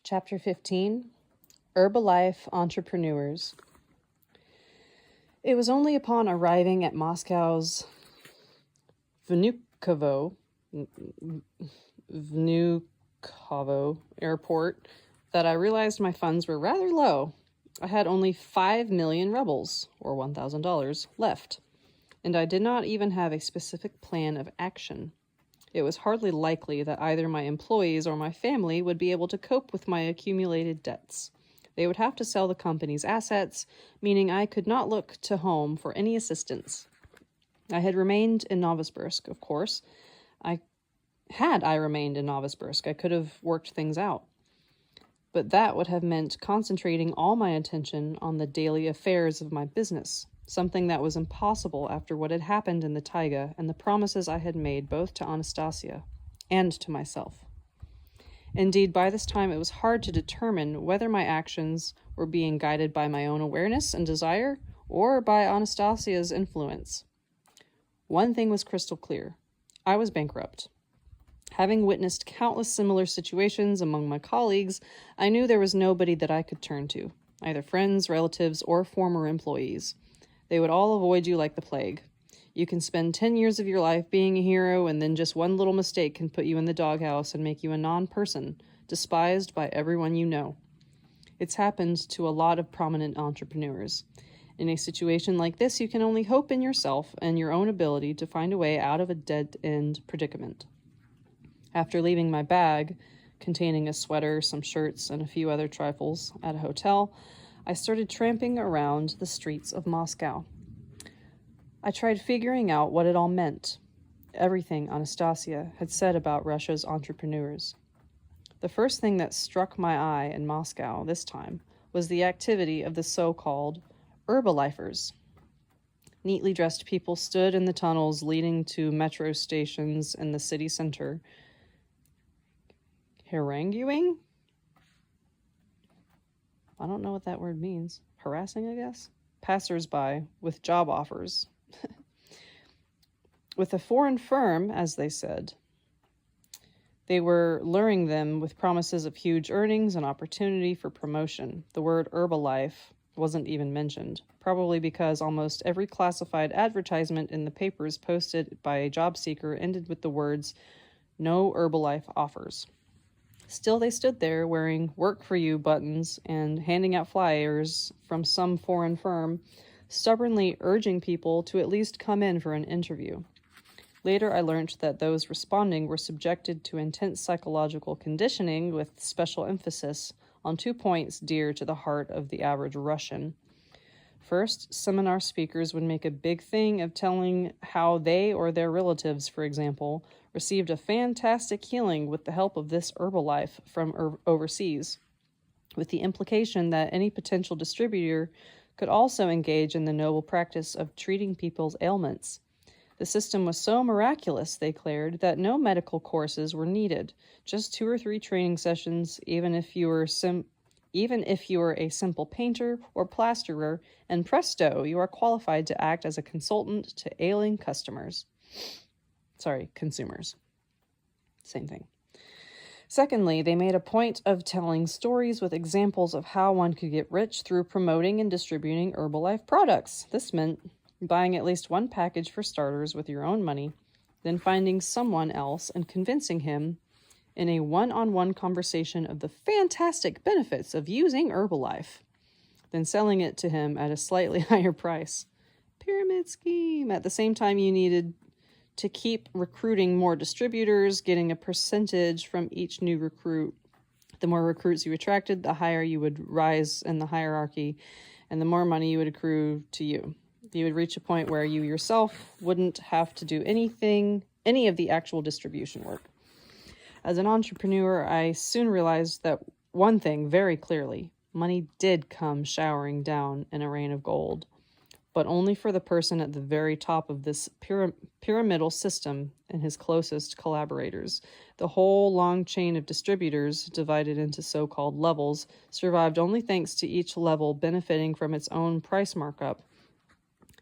Chapter 15, Herbalife Entrepreneurs. It was only upon arriving at Moscow's Vnukovo airport that I realized my funds were rather low. I had only 5 million rubles, or $1,000, left, and I did not even have a specific plan of action. It was hardly likely that either my employees or my family would be able to cope with my accumulated debts. They would have to sell the company's assets, meaning I could not look to home for any assistance. I had remained in Novosibirsk, of course. Had I remained in Novosibirsk, I could have worked things out. But that would have meant concentrating all my attention on the daily affairs of my business, something that was impossible after what had happened in the taiga and the promises I had made both to Anastasia and to myself. Indeed, by this time it was hard to determine whether my actions were being guided by my own awareness and desire or by Anastasia's influence. One thing was crystal clear. I was bankrupt. Having witnessed countless similar situations among my colleagues, I knew there was nobody that I could turn to, either friends, relatives, or former employees. They would all avoid you like the plague. You can spend 10 years of your life being a hero, and then just one little mistake can put you in the doghouse and make you a non-person, despised by everyone you know. It's happened to a lot of prominent entrepreneurs. In a situation like this, you can only hope in yourself and your own ability to find a way out of a dead-end predicament. After leaving my bag, containing a sweater, some shirts, and a few other trifles, at a hotel, I started tramping around the streets of Moscow. I tried figuring out what it all meant, everything Anastasia had said about Russia's entrepreneurs. The first thing that struck my eye in Moscow this time was the activity of the so-called Herbalifers. Neatly dressed people stood in the tunnels leading to metro stations in the city center, haranguing? I don't know what that word means. Harassing, I guess? Passers-by with job offers. With a foreign firm, as they said. They were luring them with promises of huge earnings and opportunity for promotion. The word Herbalife wasn't even mentioned, probably because almost every classified advertisement in the papers posted by a job seeker ended with the words, "No Herbalife offers." Still, they stood there wearing "Work for You" buttons and handing out flyers from some foreign firm, stubbornly urging people to at least come in for an interview. Later, I learned that those responding were subjected to intense psychological conditioning with special emphasis on 2 points dear to the heart of the average Russian. First, seminar speakers would make a big thing of telling how they or their relatives, for example, received a fantastic healing with the help of this Herbalife from overseas, with the implication that any potential distributor could also engage in the noble practice of treating people's ailments. The system was so miraculous, they declared, that no medical courses were needed, just 2 or 3 training sessions, even if you were a simple painter or plasterer, and presto, you are qualified to act as a consultant to ailing consumers. Same thing. Secondly, they made a point of telling stories with examples of how one could get rich through promoting and distributing Herbalife products. This meant buying at least one package for starters with your own money, then finding someone else and convincing him in a one-on-one conversation of the fantastic benefits of using Herbalife, then selling it to him at a slightly higher price. Pyramid scheme. At the same time, you needed to keep recruiting more distributors, getting a percentage from each new recruit. The more recruits you attracted, the higher you would rise in the hierarchy, and the more money you would accrue to you. You would reach a point where you yourself wouldn't have to do any of the actual distribution work. As an entrepreneur, I soon realized that one thing very clearly: money did come showering down in a rain of gold, but only for the person at the very top of this pyramidal system and his closest collaborators. The whole long chain of distributors, divided into so-called levels, survived only thanks to each level benefiting from its own price markup.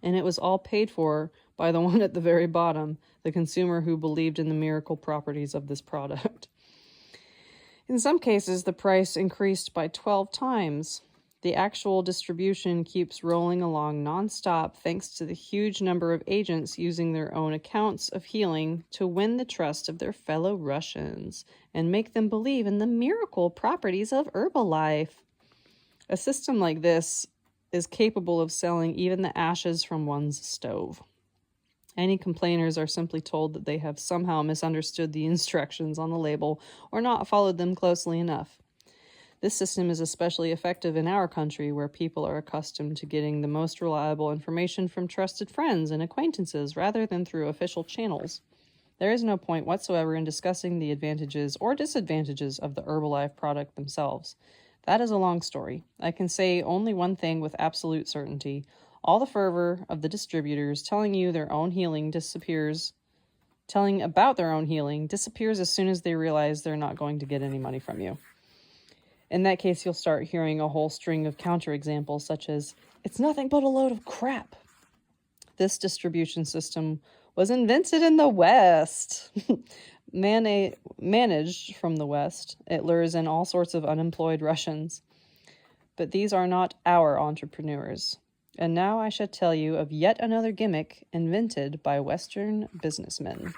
And it was all paid for by the one at the very bottom, the consumer who believed in the miracle properties of this product. In some cases, the price increased by 12 times. The actual distribution keeps rolling along nonstop thanks to the huge number of agents using their own accounts of healing to win the trust of their fellow Russians and make them believe in the miracle properties of Herbalife. A system like this is capable of selling even the ashes from one's stove. Any complainers are simply told that they have somehow misunderstood the instructions on the label or not followed them closely enough. This system is especially effective in our country, where people are accustomed to getting the most reliable information from trusted friends and acquaintances rather than through official channels. There is no point whatsoever in discussing the advantages or disadvantages of the Herbalife product themselves. That is a long story. I can say only one thing with absolute certainty. All the fervor of the distributors telling about their own healing disappears as soon as they realize they're not going to get any money from you. In that case, you'll start hearing a whole string of counterexamples such as, "It's nothing but a load of crap." This distribution system was invented in the West. Managed from the West, it lures in all sorts of unemployed Russians. But these are not our entrepreneurs. And now I shall tell you of yet another gimmick invented by Western businessmen.